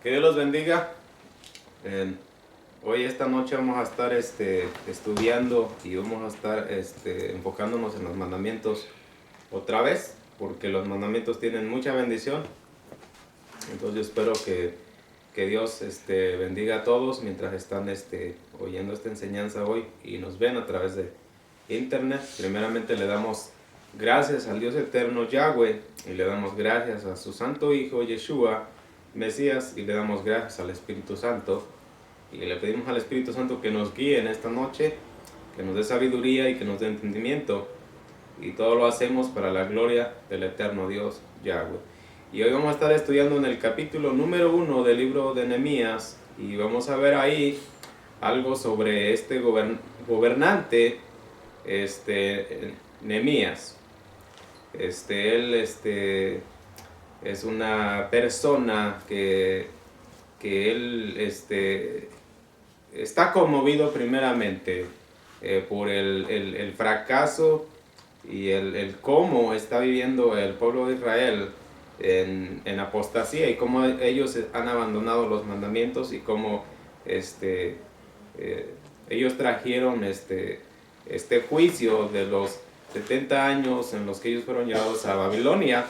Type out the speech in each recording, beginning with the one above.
Que Dios los bendiga. Hoy, esta noche, vamos a estar estudiando y vamos a estar enfocándonos en los mandamientos otra vez, porque los mandamientos tienen mucha bendición. Entonces yo espero que Dios bendiga a todos mientras están oyendo esta enseñanza hoy y nos ven a través de internet. Primeramente le damos gracias al Dios eterno Yahweh y le damos gracias a su santo Hijo Yeshua Mesías y le damos gracias al Espíritu Santo y le pedimos al Espíritu Santo que nos guíe en esta noche, que nos dé sabiduría y que nos dé entendimiento, y todo lo hacemos para la gloria del eterno Dios Yahweh. Y hoy vamos a estar estudiando en el capítulo número 1 del libro de Nehemías y vamos a ver ahí algo sobre este gobernante, Nehemías. Él es una persona que él está conmovido primeramente por el fracaso y el cómo está viviendo el pueblo de Israel en apostasía y cómo ellos han abandonado los mandamientos y cómo ellos trajeron este juicio de los 70 años en los que ellos fueron llevados a Babilonia.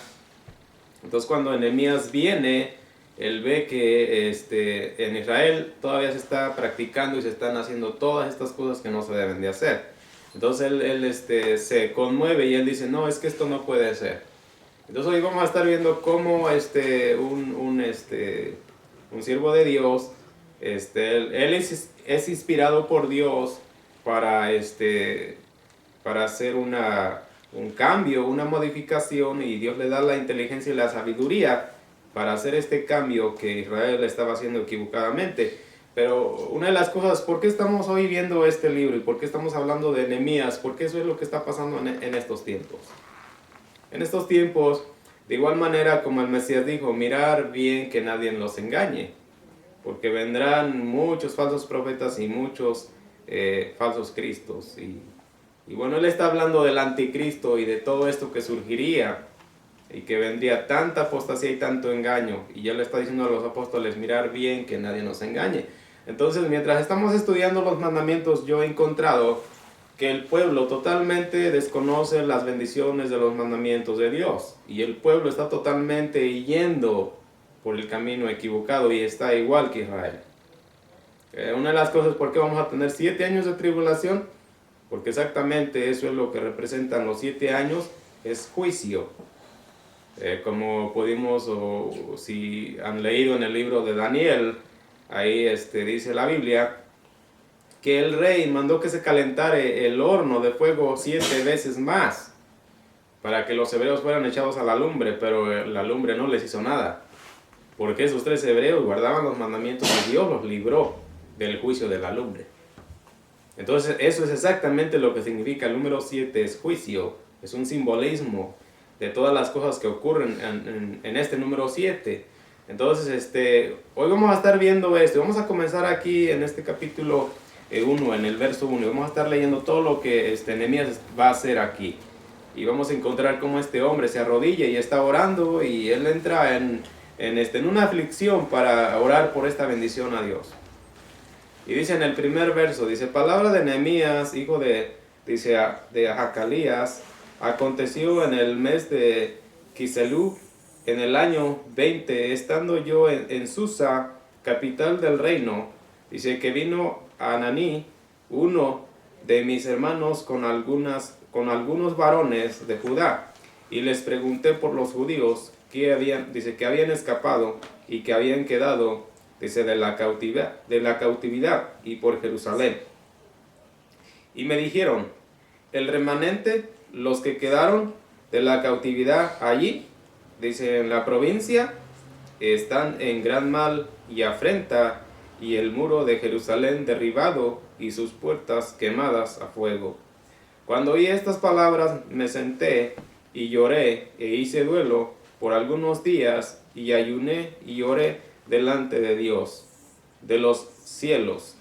Entonces cuando Nehemías viene, él ve que en Israel todavía se está practicando y se están haciendo todas estas cosas que no se deben de hacer. Entonces él se conmueve y él dice, no, es que esto no puede ser. Entonces hoy vamos a estar viendo cómo un siervo de Dios, él es inspirado por Dios para hacer un cambio, una modificación, y Dios le da la inteligencia y la sabiduría para hacer este cambio que Israel estaba haciendo equivocadamente. Pero una de las cosas, ¿por qué estamos hoy viendo este libro y por qué estamos hablando de Nehemías? Porque eso es lo que está pasando en estos tiempos. En estos tiempos, de igual manera como el Mesías dijo, mirar bien que nadie los engañe, porque vendrán muchos falsos profetas y muchos falsos cristos. Y bueno, él está hablando del anticristo y de todo esto que surgiría y que vendría tanta apostasía y tanto engaño. Y ya le está diciendo a los apóstoles, mirar bien que nadie nos engañe. Entonces, mientras estamos estudiando los mandamientos, yo he encontrado que el pueblo totalmente desconoce las bendiciones de los mandamientos de Dios. Y el pueblo está totalmente yendo por el camino equivocado y está igual que Israel. Una de las cosas por qué vamos a tener 7 años de tribulación, porque exactamente eso es lo que representan los 7 años, es juicio. Como pudimos, o si han leído en el libro de Daniel, ahí dice la Biblia, que el rey mandó que se calentara el horno de fuego 7 veces más, para que los hebreos fueran echados a la lumbre, pero la lumbre no les hizo nada, porque esos 3 hebreos guardaban los mandamientos y Dios los libró del juicio de la lumbre. Entonces eso es exactamente lo que significa el número 7, es juicio, es un simbolismo de todas las cosas que ocurren en este número 7. Entonces hoy vamos a estar viendo esto, vamos a comenzar aquí en este capítulo 1, en el verso 1, y vamos a estar leyendo todo lo que Nehemías va a hacer aquí. Y vamos a encontrar cómo este hombre se arrodilla y está orando, y él entra en una aflicción para orar por esta bendición a Dios. Y dice en el primer verso, dice, palabra de Nehemías, hijo de Hacalías, aconteció en el mes de Quisleu, en el año 20, estando yo en Susa, capital del reino. Dice que vino Ananí, uno de mis hermanos, con algunos varones de Judá, y les pregunté por los judíos que habían escapado y que habían quedado, dice, de la cautividad y por Jerusalén. Y me dijeron, el remanente, los que quedaron de la cautividad allí, dice, en la provincia, están en gran mal y afrenta, y el muro de Jerusalén derribado y sus puertas quemadas a fuego. Cuando oí estas palabras me senté y lloré e hice duelo por algunos días, y ayuné y oré delante de Dios de los cielos,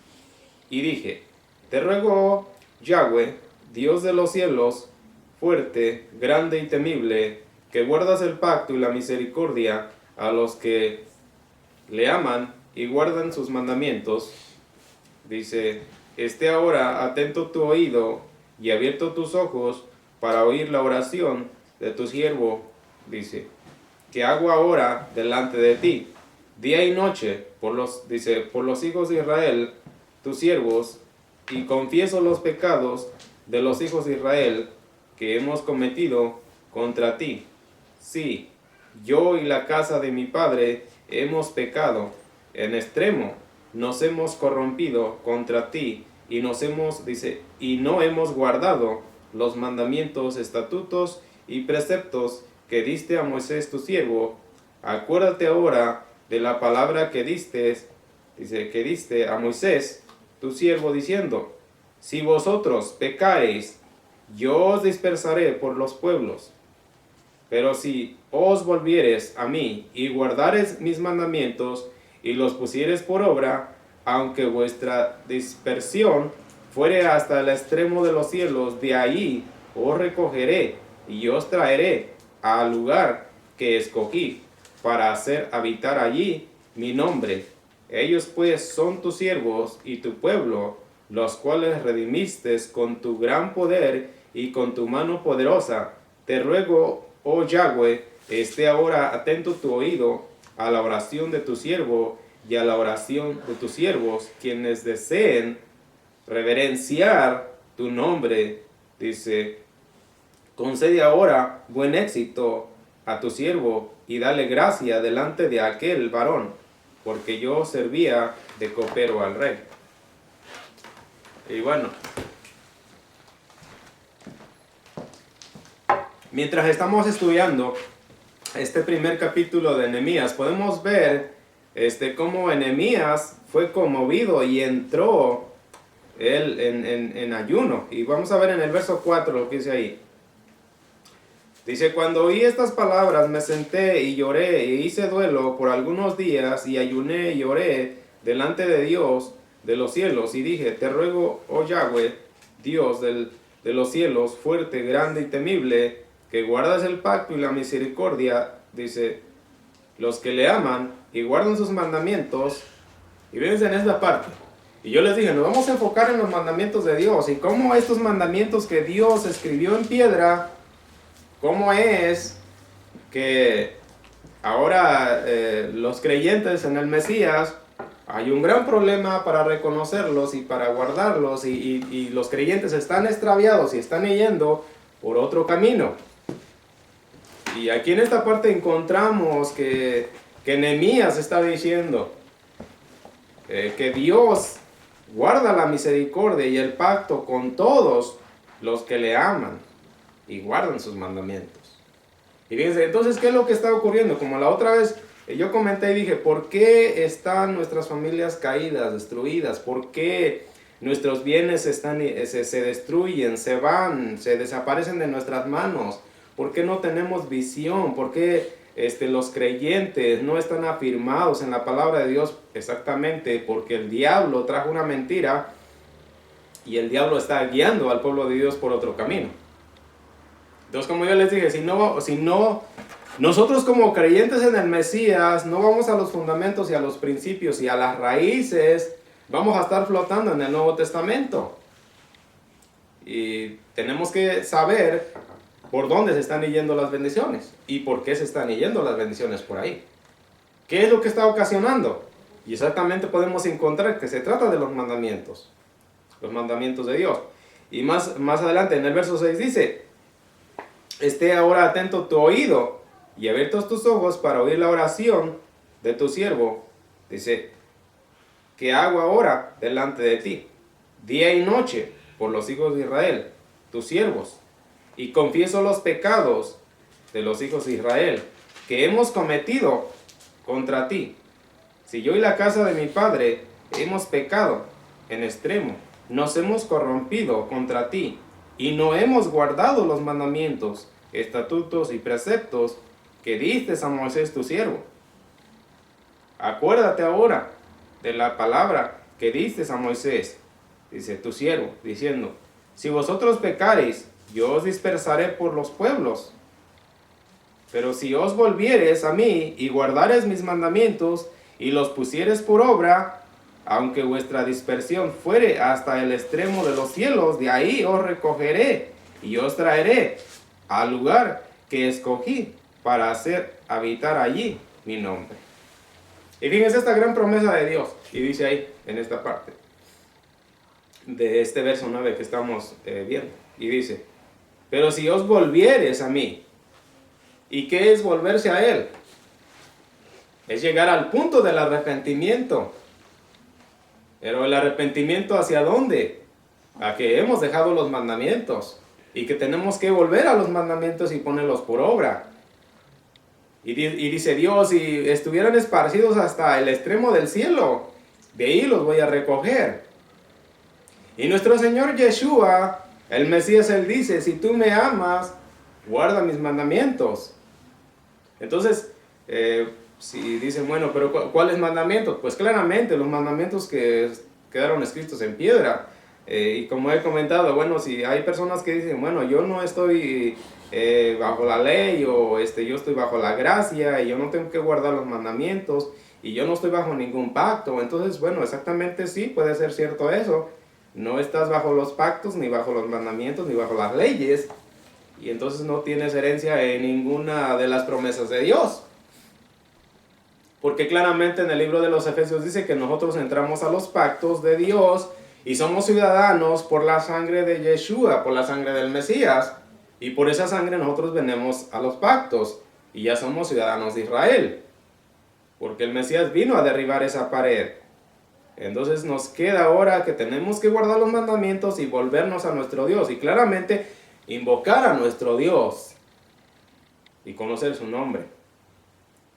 y dije, te ruego, Yahweh, Dios de los cielos, fuerte, grande y temible, que guardas el pacto y la misericordia a los que le aman y guardan sus mandamientos, dice, esté ahora atento tu oído y abierto tus ojos para oír la oración de tu siervo, dice, que hago ahora delante de ti, día y noche, dice, por los hijos de Israel, tus siervos, y confieso los pecados de los hijos de Israel que hemos cometido contra ti. Sí, yo y la casa de mi padre hemos pecado en extremo, nos hemos corrompido contra ti y y no hemos guardado los mandamientos, estatutos y preceptos que diste a Moisés tu siervo. Acuérdate ahora de la palabra que diste a Moisés tu siervo, diciendo, si vosotros pecareis, yo os dispersaré por los pueblos. Pero si os volviereis a mí y guardareis mis mandamientos y los pusiereis por obra, aunque vuestra dispersión fuere hasta el extremo de los cielos, de allí os recogeré y os traeré al lugar que escogí para hacer habitar allí mi nombre. Ellos pues son tus siervos y tu pueblo, los cuales redimiste con tu gran poder y con tu mano poderosa. Te ruego, oh Yahweh, esté ahora atento tu oído a la oración de tu siervo y a la oración de tus siervos, quienes deseen reverenciar tu nombre. Dice, concede ahora buen éxito a tu siervo y dale gracia delante de aquel varón, porque yo servía de copero al rey. Y bueno, mientras estamos estudiando este primer capítulo de Nehemías, podemos ver cómo Nehemías fue conmovido y entró él en ayuno. Y vamos a ver en el verso 4 lo que dice ahí. Dice, cuando oí estas palabras me senté y lloré e hice duelo por algunos días y ayuné y lloré delante de Dios de los cielos y dije, te ruego, oh Yahweh, Dios de los cielos, fuerte, grande y temible, que guardas el pacto y la misericordia, dice, los que le aman y guardan sus mandamientos. Y fíjense en esta parte. Y yo les dije, nos vamos a enfocar en los mandamientos de Dios y cómo estos mandamientos que Dios escribió en piedra, cómo es que ahora los creyentes en el Mesías, hay un gran problema para reconocerlos y para guardarlos y los creyentes están extraviados y están yendo por otro camino. Y aquí en esta parte encontramos que Nehemías está diciendo que Dios guarda la misericordia y el pacto con todos los que le aman y guardan sus mandamientos. Y fíjense, entonces, ¿qué es lo que está ocurriendo? Como la otra vez yo comenté y dije, ¿por qué están nuestras familias caídas, destruidas? ¿Por qué nuestros bienes se destruyen, se van, se desaparecen de nuestras manos? ¿Por qué no tenemos visión? ¿Por qué los creyentes no están afirmados en la palabra de Dios? Exactamente porque el diablo trajo una mentira y el diablo está guiando al pueblo de Dios por otro camino. Entonces, como yo les dije, si no, nosotros como creyentes en el Mesías no vamos a los fundamentos y a los principios y a las raíces, vamos a estar flotando en el Nuevo Testamento. Y tenemos que saber por dónde se están yendo las bendiciones y por qué se están yendo las bendiciones por ahí. ¿Qué es lo que está ocasionando? Y exactamente podemos encontrar que se trata de los mandamientos de Dios. Y más adelante en el verso 6 dice, esté ahora atento tu oído y abiertos tus ojos para oír la oración de tu siervo. Dice, que hago ahora delante de ti, día y noche, por los hijos de Israel, tus siervos, y confieso los pecados de los hijos de Israel, que hemos cometido contra ti. Si yo y la casa de mi padre hemos pecado en extremo, nos hemos corrompido contra ti, y no hemos guardado los mandamientos, estatutos y preceptos que diste a Moisés tu siervo. Acuérdate ahora de la palabra que diste a Moisés, dice tu siervo, diciendo, si vosotros pecareis, yo os dispersaré por los pueblos. Pero si os volviereis a mí y guardareis mis mandamientos y los pusieres por obra, aunque vuestra dispersión fuere hasta el extremo de los cielos, de ahí os recogeré y os traeré al lugar que escogí para hacer habitar allí mi nombre. Y fíjense esta gran promesa de Dios, y dice ahí, en esta parte, de este verso 9 que estamos viendo, y dice, pero si os volvieres a mí, ¿y qué es volverse a Él? Es llegar al punto del arrepentimiento. Pero el arrepentimiento ¿hacia dónde? A que hemos dejado los mandamientos y que tenemos que volver a los mandamientos y ponerlos por obra. Y dice Dios, si estuvieran esparcidos hasta el extremo del cielo, de ahí los voy a recoger. Y nuestro Señor Yeshua, el Mesías, Él dice, si tú me amas, guarda mis mandamientos. Entonces, si dicen, bueno, pero ¿cuáles mandamientos? Pues claramente los mandamientos que quedaron escritos en piedra. Y como he comentado, bueno, si hay personas que dicen, bueno, yo no estoy bajo la ley, o yo estoy bajo la gracia, y yo no tengo que guardar los mandamientos, y yo no estoy bajo ningún pacto. Entonces, bueno, exactamente sí, puede ser cierto eso. No estás bajo los pactos, ni bajo los mandamientos, ni bajo las leyes, y entonces no tienes herencia en ninguna de las promesas de Dios. Porque claramente en el libro de los Efesios dice que nosotros entramos a los pactos de Dios y somos ciudadanos por la sangre de Yeshua, por la sangre del Mesías. Y por esa sangre nosotros venimos a los pactos y ya somos ciudadanos de Israel. Porque el Mesías vino a derribar esa pared. Entonces nos queda ahora que tenemos que guardar los mandamientos y volvernos a nuestro Dios. Y claramente invocar a nuestro Dios y conocer su nombre.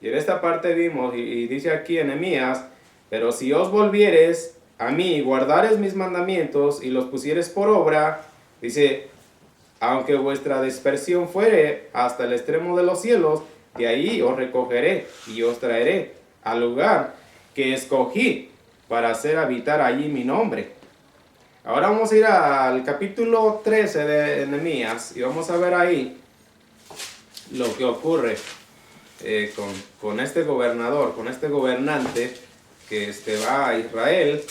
Y en esta parte vimos, y dice aquí en Nehemías, pero si os volvieres a mí y guardares mis mandamientos y los pusieres por obra, dice, aunque vuestra dispersión fuere hasta el extremo de los cielos, de ahí os recogeré y os traeré al lugar que escogí para hacer habitar allí mi nombre. Ahora vamos a ir al capítulo 13 de Nehemías y vamos a ver ahí lo que ocurre con este gobernador, con este gobernante que va a Israel.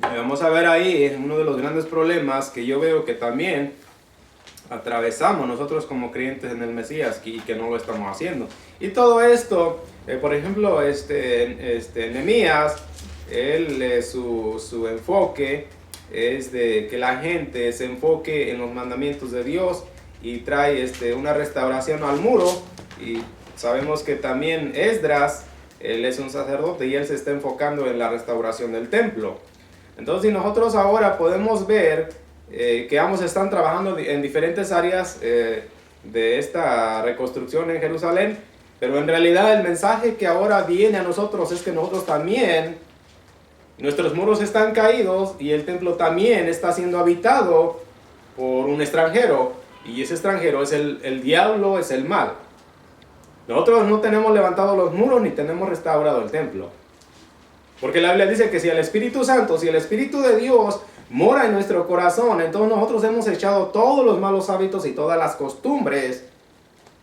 Vamos a ver ahí uno de los grandes problemas que yo veo que también atravesamos nosotros como creyentes en el Mesías y que no lo estamos haciendo. Y todo esto, por ejemplo, Nehemías, su enfoque es de que la gente se enfoque en los mandamientos de Dios y trae una restauración al muro. Y sabemos que también Esdras, él es un sacerdote y él se está enfocando en la restauración del templo. Entonces, si nosotros ahora podemos ver que ambos están trabajando en diferentes áreas de esta reconstrucción en Jerusalén, pero en realidad el mensaje que ahora viene a nosotros es que nosotros también, nuestros muros están caídos y el templo también está siendo habitado por un extranjero, y ese extranjero es el diablo, es el mal. Nosotros no tenemos levantado los muros ni tenemos restaurado el templo. Porque la Biblia dice que si el Espíritu Santo, si el Espíritu de Dios mora en nuestro corazón, entonces nosotros hemos echado todos los malos hábitos y todas las costumbres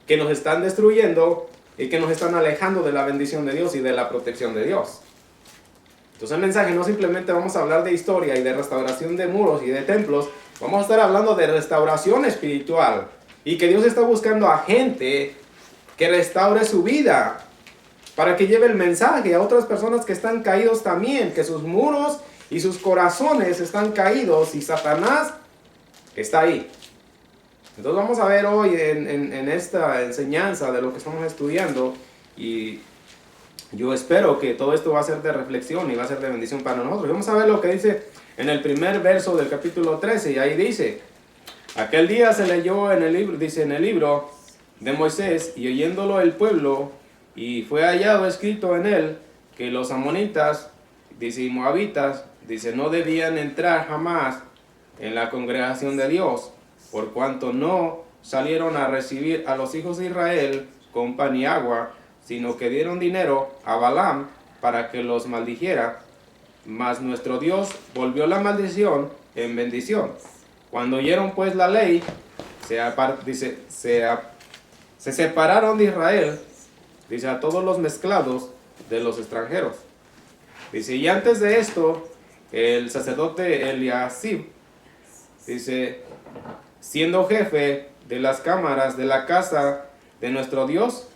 que nos están destruyendo y que nos están alejando de la bendición de Dios y de la protección de Dios. Entonces el mensaje no simplemente vamos a hablar de historia y de restauración de muros y de templos, vamos a estar hablando de restauración espiritual y que Dios está buscando a gente que restaure su vida para que lleve el mensaje a otras personas que están caídos también, que sus muros y sus corazones están caídos y Satanás está ahí. Entonces vamos a ver hoy en esta enseñanza de lo que estamos estudiando, y yo espero que todo esto va a ser de reflexión y va a ser de bendición para nosotros. Vamos a ver lo que dice en el primer verso del capítulo 13, y ahí dice, aquel día se leyó en el libro, dice en el libro de Moisés, y oyéndolo el pueblo, y fue hallado escrito en él que los amonitas, dice, y moabitas, dice, no debían entrar jamás en la congregación de Dios, por cuanto no salieron a recibir a los hijos de Israel con pan y agua, sino que dieron dinero a Balaam para que los maldijera. Mas nuestro Dios volvió la maldición en bendición. Cuando oyeron pues la ley, se separaron de Israel, dice, a todos los mezclados de los extranjeros. Dice, y antes de esto, el sacerdote Eliasib, dice, siendo jefe de las cámaras de la casa de nuestro Dios,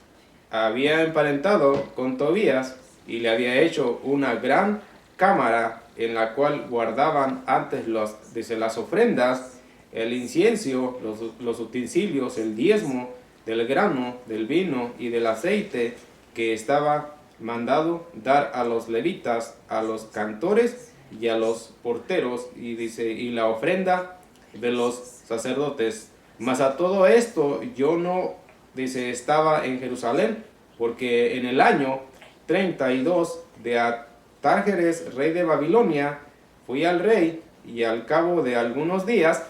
había emparentado con Tobías y le había hecho una gran cámara en la cual guardaban antes las ofrendas, el incienso, los utensilios, el diezmo del grano, del vino y del aceite que estaba mandado dar a los levitas, a los cantores y a los porteros, y dice, y la ofrenda de los sacerdotes. Mas a todo esto yo no, dice, estaba en Jerusalén, porque en el año 32 de Artajerjes, rey de Babilonia, fui al rey, y al cabo de algunos días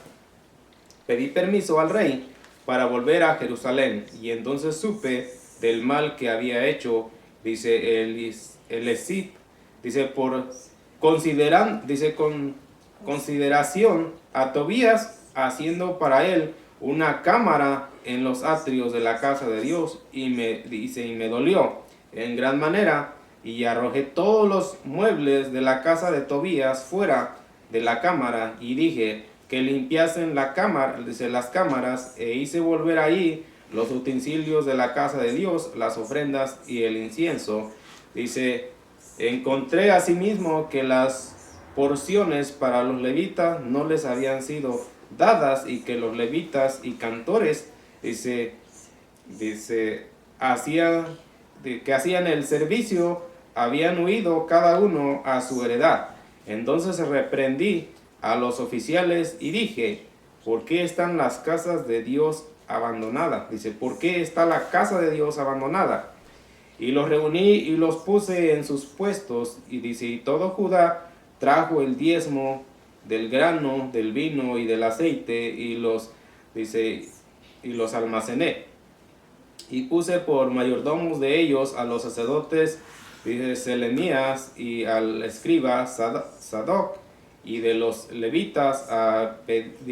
pedí permiso al rey para volver a Jerusalén, y entonces supe del mal que había hecho, dice, el Escit, dice, con consideración a Tobías, haciendo para él una cámara en los atrios de la casa de Dios, y me dolió en gran manera, y arrojé todos los muebles de la casa de Tobías fuera de la cámara, y dije que limpiasen la cámara, dice, las cámaras, e hice volver ahí los utensilios de la casa de Dios, las ofrendas y el incienso. Dice, encontré asimismo que las porciones para los levitas no les habían sido dadas, y que los levitas y cantores, dice, que hacían el servicio, habían huido cada uno a su heredad. Entonces reprendí a los oficiales y dije, ¿por qué están las casas de Dios abandonadas? Dice, ¿por qué está la casa de Dios abandonada? Y los reuní y los puse en sus puestos, y dice, y todo Judá trajo el diezmo del grano, del vino y del aceite, y los almacené. Y puse por mayordomos de ellos a los sacerdotes, dice, Selemías, y al escriba Sadoc, y de los levitas a Pedías,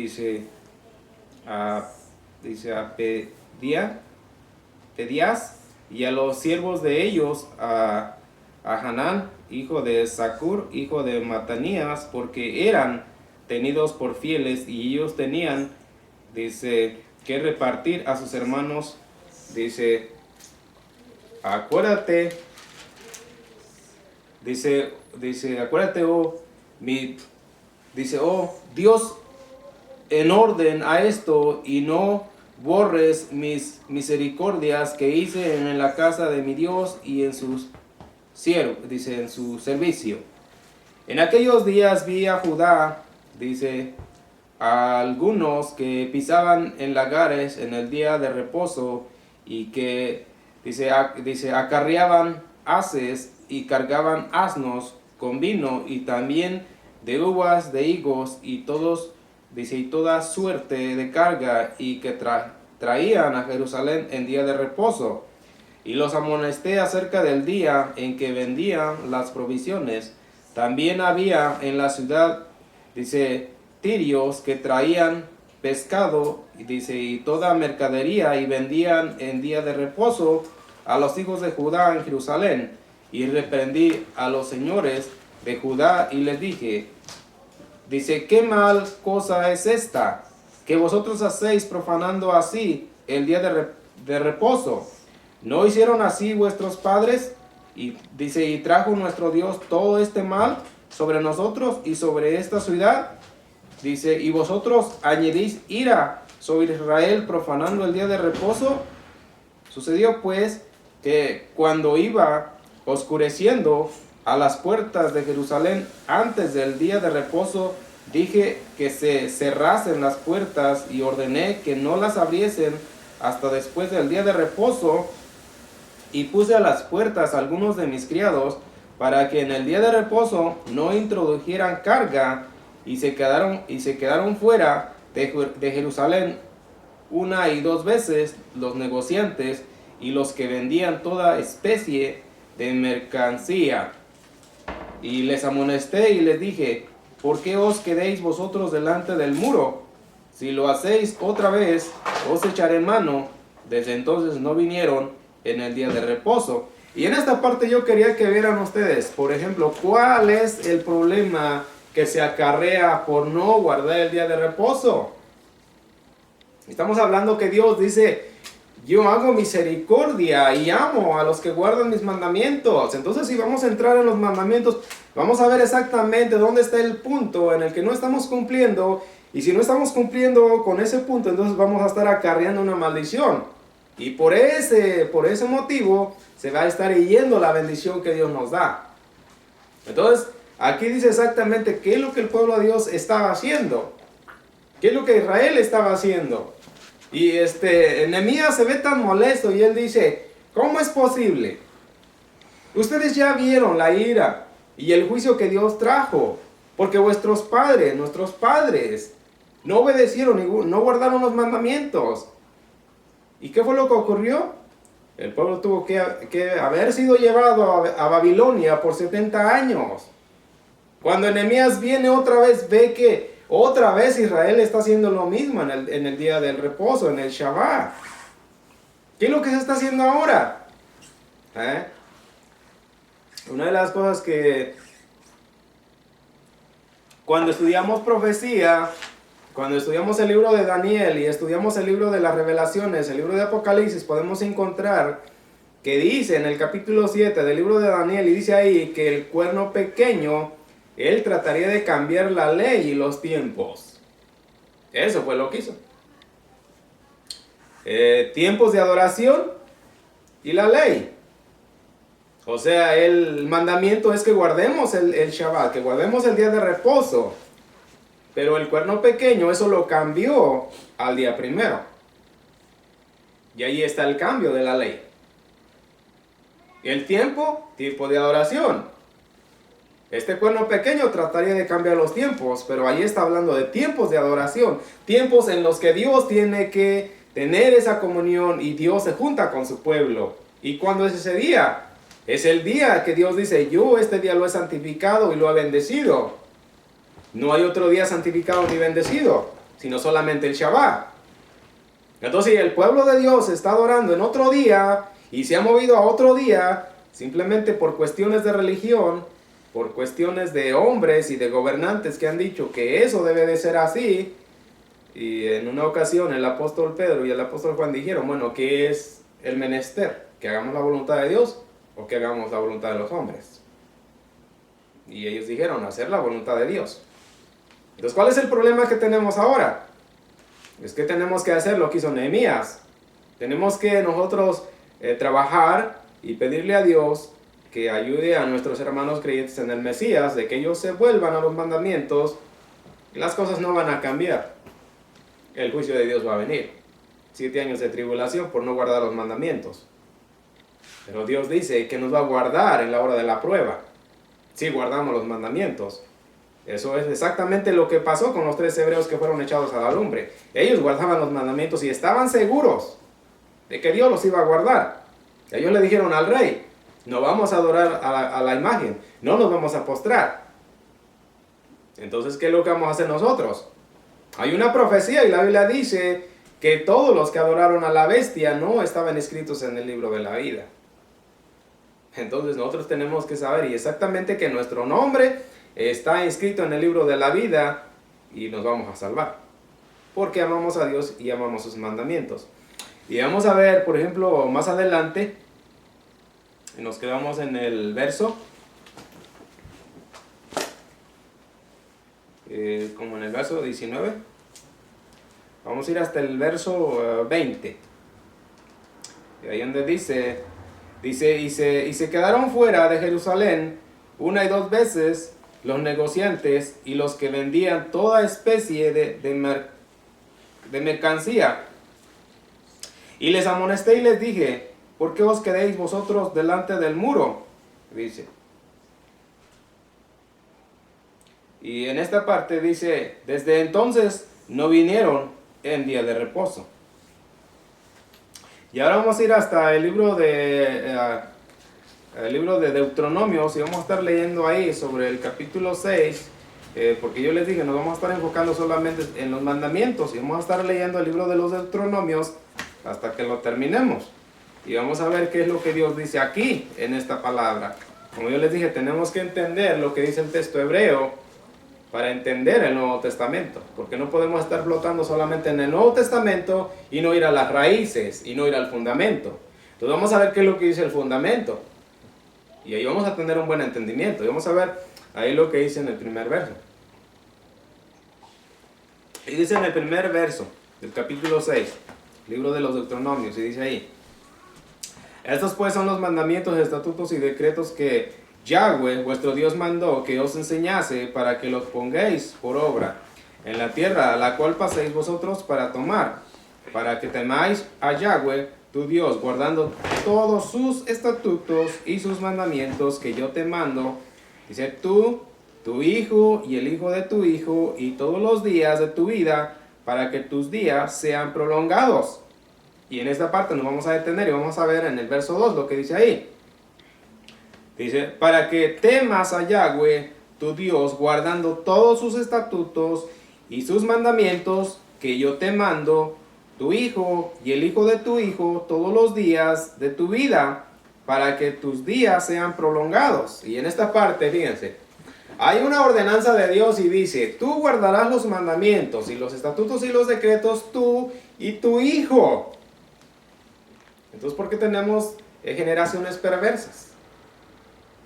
y a los siervos de ellos a Hanán, hijo de Zacur, hijo de Matanías, porque eran tenidos por fieles, y ellos tenían, dice, que repartir a sus hermanos. Dice, acuérdate, acuérdate, oh Dios, en orden a esto, y no borres mis misericordias que hice en la casa de mi Dios y en sus siervos, en su servicio. En aquellos días vi a Judá, dice, a algunos que pisaban en lagares en el día de reposo, y que, acarreaban haces y cargaban asnos con vino, y también de uvas, de higos, y toda suerte de carga, y que traían a Jerusalén en día de reposo. Y los amonesté acerca del día en que vendían las provisiones. También había en la ciudad, tirios que traían pescado, y toda mercadería, y vendían en día de reposo a los hijos de Judá en Jerusalén. Y reprendí a los señores de Judá y les dije, ¿qué mal cosa es esta que vosotros hacéis profanando así el día de reposo? ¿No hicieron así vuestros padres? Y trajo nuestro Dios todo este mal sobre nosotros y sobre esta ciudad. Y vosotros añadís ira sobre Israel profanando el día de reposo. Sucedió pues que cuando iba oscureciendo a las puertas de Jerusalén antes del día de reposo, dije que se cerrasen las puertas, y ordené que no las abriesen hasta después del día de reposo, y puse a las puertas algunos de mis criados para que en el día de reposo no introdujeran carga, y se quedaron fuera de Jerusalén 1 y 2 veces los negociantes y los que vendían toda especie de mercancía. Y les amonesté y les dije, ¿por qué os quedéis vosotros delante del muro? Si lo hacéis otra vez, os echaré mano desde entonces no vinieron en el día de reposo. Y en esta parte yo quería que vieran ustedes, por ejemplo, cuál es el problema que se acarrea por no guardar el día de reposo. Estamos hablando que Dios dice: yo hago misericordia y amo a los que guardan mis mandamientos. Entonces, si vamos a entrar en los mandamientos, vamos a ver exactamente dónde está el punto en el que no estamos cumpliendo. Y si no estamos cumpliendo con ese punto, entonces vamos a estar acarreando una maldición. Y por ese motivo se va a estar yendo la bendición que Dios nos da. Entonces, aquí dice exactamente qué es lo que el pueblo de Dios estaba haciendo. ¿Qué es lo que Israel estaba haciendo? Y Nehemías se ve tan molesto y él dice: ¿cómo es posible? Ustedes ya vieron la ira y el juicio que Dios trajo, porque nuestros padres, no obedecieron, no guardaron los mandamientos. ¿Y qué fue lo que ocurrió? El pueblo tuvo que haber sido llevado a Babilonia por 70 años. Cuando Nehemías viene otra vez, ve que otra vez Israel está haciendo lo mismo en el día del reposo, en el Shabbat. ¿Qué es lo que se está haciendo ahora? Una de las cosas que cuando estudiamos profecía, cuando estudiamos el libro de Daniel y estudiamos el libro de las revelaciones, el libro de Apocalipsis, podemos encontrar que dice en el capítulo 7 del libro de Daniel, y dice ahí que el cuerno pequeño, él trataría de cambiar la ley y los tiempos. Eso fue lo que hizo. Tiempos de adoración y la ley. O sea, el mandamiento es que guardemos el Shabbat, que guardemos el día de reposo. Pero el cuerno pequeño, eso lo cambió al día primero. Y ahí está el cambio de la ley. El tiempo de adoración. Este cuerno pequeño trataría de cambiar los tiempos, pero ahí está hablando de tiempos de adoración. Tiempos en los que Dios tiene que tener esa comunión y Dios se junta con su pueblo. ¿Y cuándo es ese día? Es el día que Dios dice: yo este día lo he santificado y lo he bendecido. No hay otro día santificado ni bendecido, sino solamente el Shabbat. Entonces, si el pueblo de Dios está adorando en otro día y se ha movido a otro día, simplemente por cuestiones de religión, por cuestiones de hombres y de gobernantes que han dicho que eso debe de ser así, y en una ocasión el apóstol Pedro y el apóstol Juan dijeron: bueno, ¿qué es el menester? ¿Que hagamos la voluntad de Dios o que hagamos la voluntad de los hombres? Y ellos dijeron: hacer la voluntad de Dios. Entonces, ¿cuál es el problema que tenemos ahora? Es que tenemos que hacer lo que hizo Nehemías. Tenemos que nosotros trabajar y pedirle a Dios que ayude a nuestros hermanos creyentes en el Mesías, de que ellos se vuelvan a los mandamientos, y las cosas no van a cambiar. El juicio de Dios va a venir. 7 años de tribulación por no guardar los mandamientos. Pero Dios dice que nos va a guardar en la hora de la prueba, si guardamos los mandamientos. Eso es exactamente lo que pasó con los 3 hebreos que fueron echados a la lumbre. Ellos guardaban los mandamientos y estaban seguros de que Dios los iba a guardar. Ellos le dijeron al rey: no vamos a adorar a la imagen, no nos vamos a postrar. Entonces, ¿qué es lo que vamos a hacer nosotros? Hay una profecía y la Biblia dice que todos los que adoraron a la bestia no estaban escritos en el libro de la vida. Entonces nosotros tenemos que saber y exactamente que nuestro nombre está inscrito en el libro de la vida y nos vamos a salvar, porque amamos a Dios y amamos sus mandamientos. Y vamos a ver, por ejemplo, más adelante, nos quedamos en el verso, como en el verso 19, vamos a ir hasta el verso 20, y ahí donde dice, y se quedaron fuera de Jerusalén 1 y 2 veces los negociantes y los que vendían toda especie de mercancía. Y les amonesté y les dije: ¿por qué os quedéis vosotros delante del muro? Dice. Y en esta parte dice: desde entonces no vinieron en día de reposo. Y ahora vamos a ir hasta el libro de Deuteronomios y vamos a estar leyendo ahí sobre el capítulo 6, porque yo les dije, nos vamos a estar enfocando solamente en los mandamientos y vamos a estar leyendo el libro de los Deuteronomios hasta que lo terminemos. Y vamos a ver qué es lo que Dios dice aquí en esta palabra. Como yo les dije, tenemos que entender lo que dice el texto hebreo para entender el Nuevo Testamento. Porque no podemos estar flotando solamente en el Nuevo Testamento y no ir a las raíces y no ir al fundamento. Entonces vamos a ver qué es lo que dice el fundamento. Y ahí vamos a tener un buen entendimiento. Y vamos a ver ahí lo que dice en el primer verso. Y dice en el primer verso del capítulo 6, libro de los Deuteronomios, y dice ahí: estos pues son los mandamientos, estatutos y decretos que Yahweh, vuestro Dios, mandó que os enseñase para que los pongáis por obra en la tierra a la cual paséis vosotros para tomar, para que temáis a Yahweh, tu Dios, guardando todos sus estatutos y sus mandamientos que yo te mando. Dice: tú, tu hijo y el hijo de tu hijo, y todos los días de tu vida, para que tus días sean prolongados. Y en esta parte nos vamos a detener y vamos a ver en el verso 2 lo que dice ahí. Dice: para que temas a Yahweh, tu Dios, guardando todos sus estatutos y sus mandamientos que yo te mando, tu hijo y el hijo de tu hijo, todos los días de tu vida, para que tus días sean prolongados. Y en esta parte, fíjense, hay una ordenanza de Dios y dice: tú guardarás los mandamientos y los estatutos y los decretos, tú y tu hijo. Entonces, ¿por qué tenemos generaciones perversas?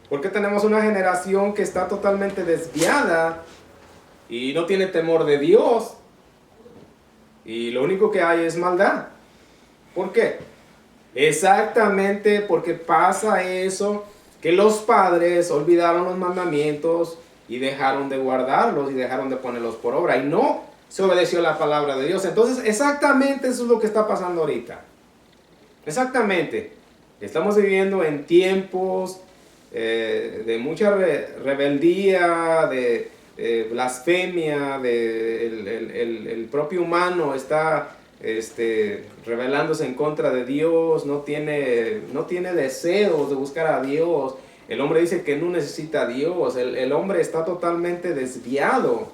¿Por qué tenemos una generación que está totalmente desviada y no tiene temor de Dios? Y lo único que hay es maldad. ¿Por qué? Exactamente porque pasa eso, que los padres olvidaron los mandamientos y dejaron de guardarlos y dejaron de ponerlos por obra y no se obedeció la palabra de Dios. Entonces, exactamente eso es lo que está pasando ahorita. Exactamente. Estamos viviendo en tiempos de mucha rebeldía, de blasfemia, el propio humano está rebelándose en contra de Dios, no tiene deseos de buscar a Dios. El hombre dice que no necesita a Dios, el hombre está totalmente desviado.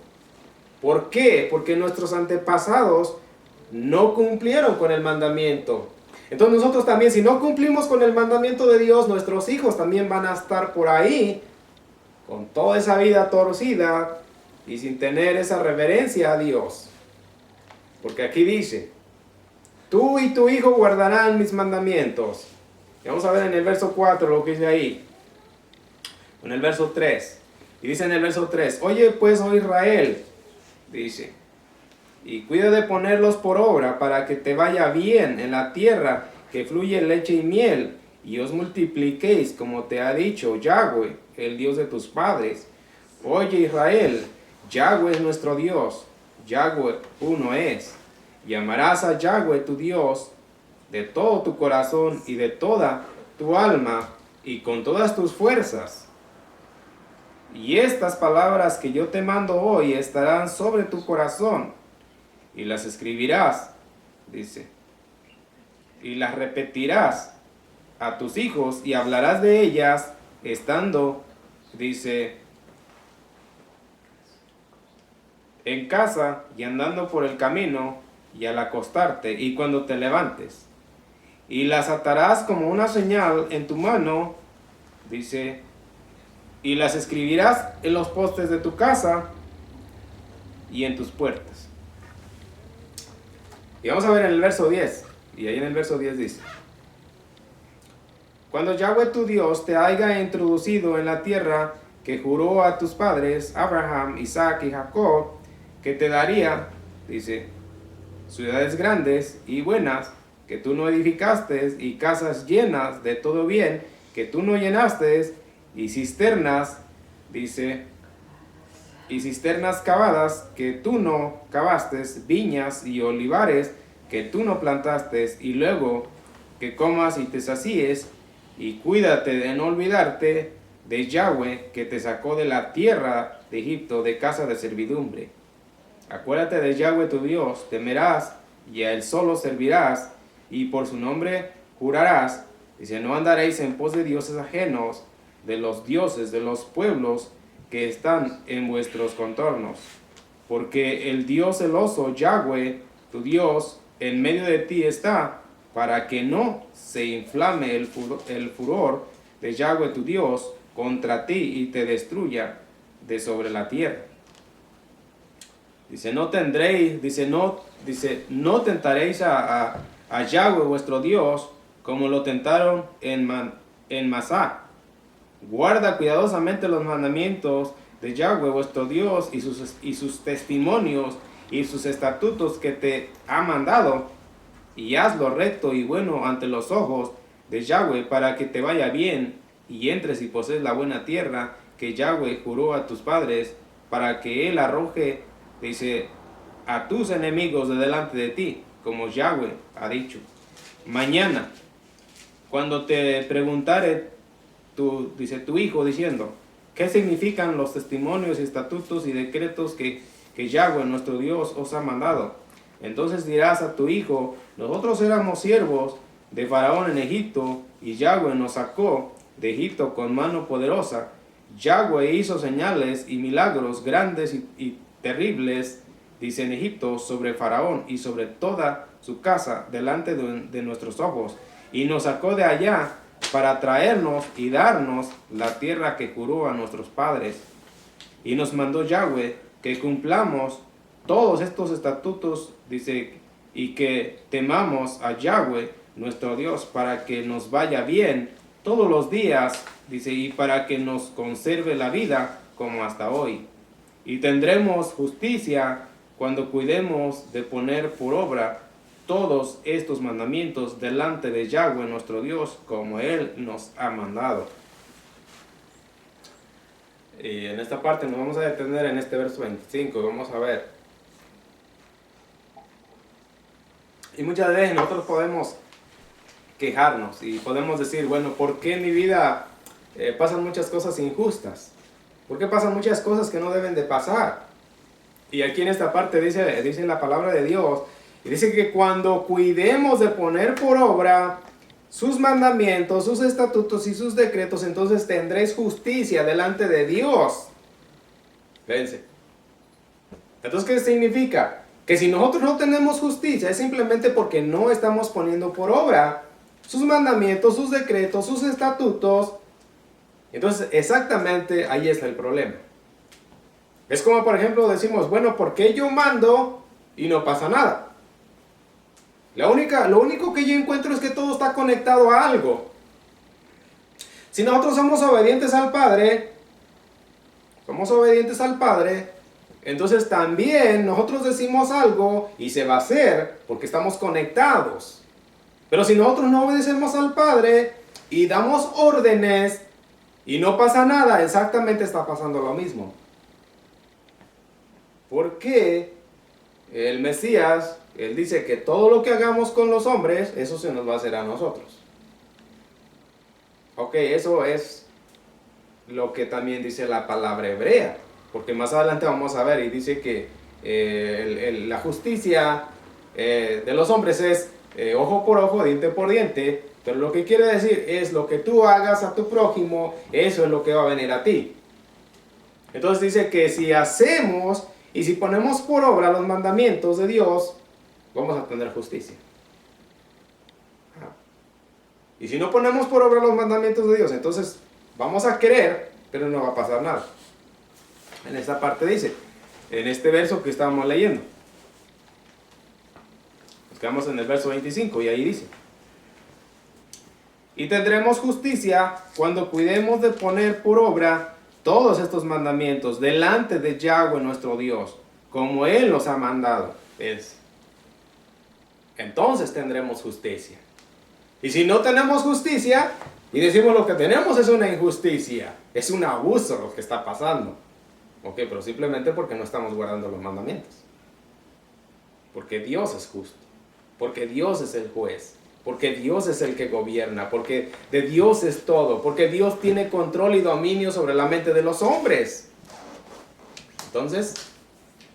¿Por qué? Porque nuestros antepasados no cumplieron con el mandamiento. Entonces nosotros también, si no cumplimos con el mandamiento de Dios, nuestros hijos también van a estar por ahí, con toda esa vida torcida y sin tener esa reverencia a Dios. Porque aquí dice: tú y tu hijo guardarán mis mandamientos. Y vamos a ver en el verso 4 lo que dice ahí. En el verso 3. Y dice en el verso 3: oye pues, oh Israel, dice, y cuida de ponerlos por obra para que te vaya bien en la tierra que fluye leche y miel, y os multipliquéis como te ha dicho Yahweh, el Dios de tus padres. Oye Israel, Yahweh es nuestro Dios, Yahweh uno es. Y amarás a Yahweh tu Dios de todo tu corazón y de toda tu alma y con todas tus fuerzas. Y estas palabras que yo te mando hoy estarán sobre tu corazón, y las escribirás, dice, y las repetirás a tus hijos y hablarás de ellas estando, dice, en casa y andando por el camino y al acostarte y cuando te levantes. Y las atarás como una señal en tu mano, dice, y las escribirás en los postes de tu casa y en tus puertas. Y vamos a ver en el verso 10. Y ahí en el verso 10 dice: cuando Yahweh tu Dios te haya introducido en la tierra que juró a tus padres, Abraham, Isaac y Jacob, que te daría, dice, ciudades grandes y buenas, que tú no edificaste, y casas llenas de todo bien, que tú no llenaste, y cisternas, dice, y cisternas cavadas que tú no cavaste, viñas y olivares que tú no plantaste, y luego que comas y te sacíes, y cuídate de no olvidarte de Yahweh que te sacó de la tierra de Egipto, de casa de servidumbre. Acuérdate de Yahweh tu Dios, temerás y a él solo servirás, y por su nombre jurarás. Dice: no andaréis en pos de dioses ajenos, de los dioses de los pueblos que están en vuestros contornos, porque el Dios celoso, Yahweh, tu Dios, en medio de ti está, para que no se inflame el furor de Yahweh tu Dios contra ti y te destruya de sobre la tierra. Dice, no tentaréis a Yahweh vuestro Dios como lo tentaron en Masá. Guarda cuidadosamente los mandamientos de Yahweh vuestro Dios y sus testimonios y sus estatutos que te ha mandado, y haz lo recto y bueno ante los ojos de Yahweh para que te vaya bien y entres y posees la buena tierra que Yahweh juró a tus padres, para que él arroje, dice, a tus enemigos de delante de ti, como Yahweh ha dicho. Mañana, cuando te preguntare tu hijo diciendo, ¿qué significan los testimonios, estatutos y decretos que Yahweh nuestro Dios os ha mandado? Entonces dirás a tu hijo, nosotros éramos siervos de Faraón en Egipto, y Yahweh nos sacó de Egipto con mano poderosa. Yahweh hizo señales y milagros grandes y terribles, dice, en Egipto, sobre Faraón y sobre toda su casa, delante de nuestros ojos. Y nos sacó de allá para traernos y darnos la tierra que juró a nuestros padres. Y nos mandó Yahweh que cumplamos todos estos estatutos, dice, y que temamos a Yahweh nuestro Dios, para que nos vaya bien todos los días, dice, y para que nos conserve la vida como hasta hoy. Y tendremos justicia cuando cuidemos de poner por obra todos estos mandamientos delante de Yahweh nuestro Dios, como Él nos ha mandado. Y en esta parte nos vamos a detener en este verso 25, vamos a ver. Y muchas veces nosotros podemos quejarnos y podemos decir, bueno, ¿por qué en mi vida pasan muchas cosas injustas? ¿Por qué pasan muchas cosas que no deben de pasar? Y aquí en esta parte dice la palabra de Dios, y dice que cuando cuidemos de poner por obra sus mandamientos, sus estatutos y sus decretos, entonces tendréis justicia delante de Dios. Fíjense. Entonces, ¿qué significa? Que si nosotros no tenemos justicia es simplemente porque no estamos poniendo por obra sus mandamientos, sus decretos, sus estatutos. Entonces, exactamente ahí está el problema. Es como, por ejemplo, decimos, bueno, ¿por qué yo mando y no pasa nada? Lo único que yo encuentro es que todo está conectado a algo. Si nosotros somos obedientes al Padre, entonces también nosotros decimos algo y se va a hacer porque estamos conectados. Pero si nosotros no obedecemos al Padre y damos órdenes y no pasa nada, exactamente está pasando lo mismo. Porque el Mesías, Él dice que todo lo que hagamos con los hombres, eso se nos va a hacer a nosotros. Ok, eso es lo que también dice la palabra hebrea. Porque más adelante vamos a ver y dice que la justicia de los hombres es ojo por ojo, diente por diente. Pero lo que quiere decir es lo que tú hagas a tu prójimo, eso es lo que va a venir a ti. Entonces dice que si hacemos y si ponemos por obra los mandamientos de Dios, vamos a tener justicia. Y si no ponemos por obra los mandamientos de Dios, entonces vamos a querer, pero no va a pasar nada. En esta parte dice, en este verso que estábamos leyendo. Nos quedamos en el verso 25 y ahí dice. Y tendremos justicia cuando cuidemos de poner por obra todos estos mandamientos delante de Yahweh nuestro Dios, como Él nos ha mandado. Entonces tendremos justicia. Y si no tenemos justicia y decimos lo que tenemos es una injusticia, es un abuso lo que está pasando. Ok, pero simplemente porque no estamos guardando los mandamientos. Porque Dios es justo. Porque Dios es el juez. Porque Dios es el que gobierna, porque de Dios es todo, porque Dios tiene control y dominio sobre la mente de los hombres. Entonces,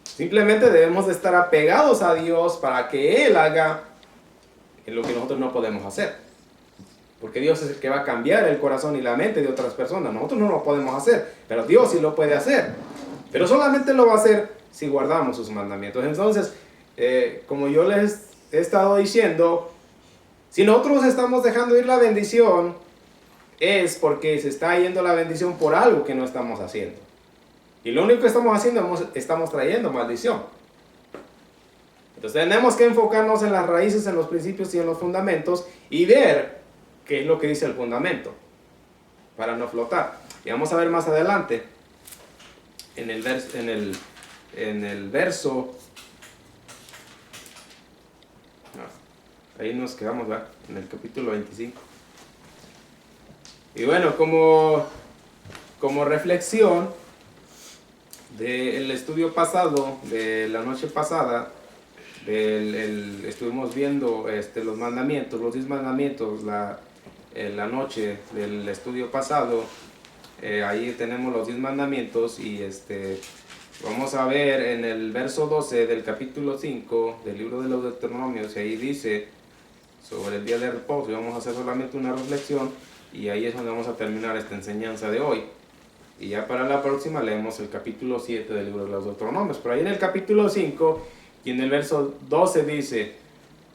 simplemente debemos de estar apegados a Dios para que Él haga lo que nosotros no podemos hacer. Porque Dios es el que va a cambiar el corazón y la mente de otras personas. Nosotros no lo podemos hacer, pero Dios sí lo puede hacer. Pero solamente lo va a hacer si guardamos sus mandamientos. Entonces, como yo les he estado diciendo, Si nosotros estamos dejando ir la bendición, es porque se está yendo la bendición por algo que no estamos haciendo. Y lo único que estamos haciendo, estamos trayendo maldición. Entonces tenemos que enfocarnos en las raíces, en los principios y en los fundamentos y ver qué es lo que dice el fundamento para no flotar. Y vamos a ver más adelante en el verso, ahí nos quedamos, ¿verdad? En el capítulo 25. Y bueno, como reflexión del estudio pasado, de la noche pasada, estuvimos viendo los mandamientos, los 10 mandamientos, la noche del estudio pasado. Ahí tenemos los 10 mandamientos y vamos a ver en el verso 12 del capítulo 5 del libro de los Deuteronomios, y ahí dice sobre el día de reposo, y vamos a hacer solamente una reflexión, y ahí es donde vamos a terminar esta enseñanza de hoy. Y ya para la próxima leemos el capítulo 7 del libro de los Deuteronomios. Pero ahí en el capítulo 5 y en el verso 12 dice: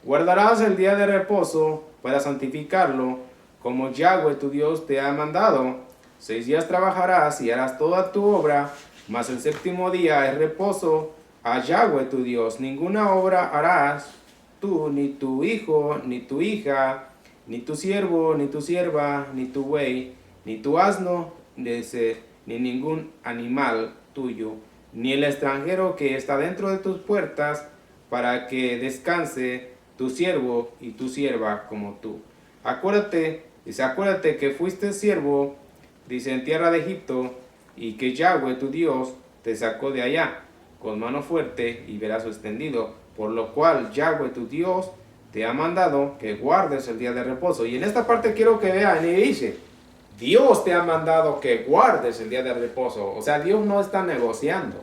guardarás el día de reposo para santificarlo, como Yahweh tu Dios te ha mandado. 6 días trabajarás y harás toda tu obra, mas el séptimo día es reposo a Yahweh tu Dios. Ninguna obra harás tú, ni tu hijo, ni tu hija, ni tu siervo, ni tu sierva, ni tu buey, ni tu asno, ni ningún animal tuyo, ni el extranjero que está dentro de tus puertas, para que descanse tu siervo y tu sierva como tú. Acuérdate que fuiste siervo, dice, en tierra de Egipto, y que Yahweh tu Dios te sacó de allá con mano fuerte y brazo extendido, por lo cual Yahweh tu Dios te ha mandado que guardes el día de reposo. Y en esta parte quiero que vean, y dice, Dios te ha mandado que guardes el día de reposo. O sea, Dios no está negociando.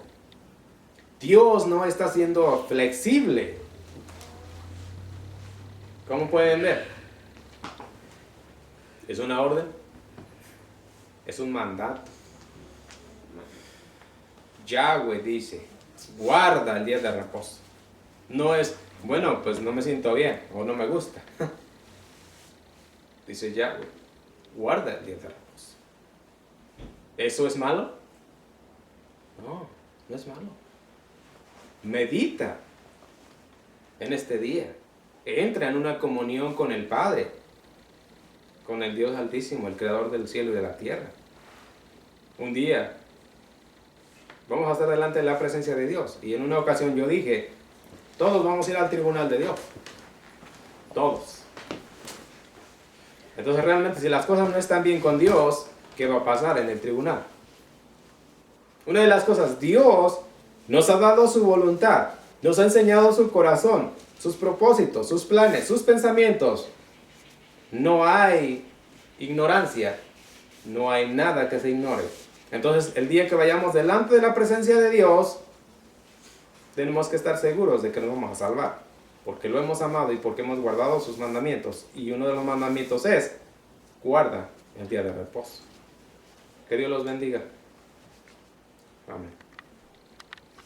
Dios no está siendo flexible. ¿Cómo pueden ver? ¿Es una orden? Es un mandato. Yahweh dice, guarda el día de reposo. No es, bueno, pues no me siento bien o no me gusta. Dice Yahweh, guarda el día de reposo. ¿Eso es malo? No, no es malo. Medita en este día. Entra en una comunión con el Padre, con el Dios Altísimo, el Creador del cielo y de la tierra. Un día vamos a estar delante de la presencia de Dios. Y en una ocasión yo dije, todos vamos a ir al tribunal de Dios. Todos. Entonces realmente si las cosas no están bien con Dios, ¿qué va a pasar en el tribunal? Una de las cosas, Dios nos ha dado su voluntad, nos ha enseñado su corazón, sus propósitos, sus planes, sus pensamientos. No hay ignorancia, no hay nada que se ignore. Entonces el día que vayamos delante de la presencia de Dios, tenemos que estar seguros de que nos vamos a salvar, porque lo hemos amado y porque hemos guardado sus mandamientos. Y uno de los mandamientos es, guarda el día de reposo. Que Dios los bendiga. Amén.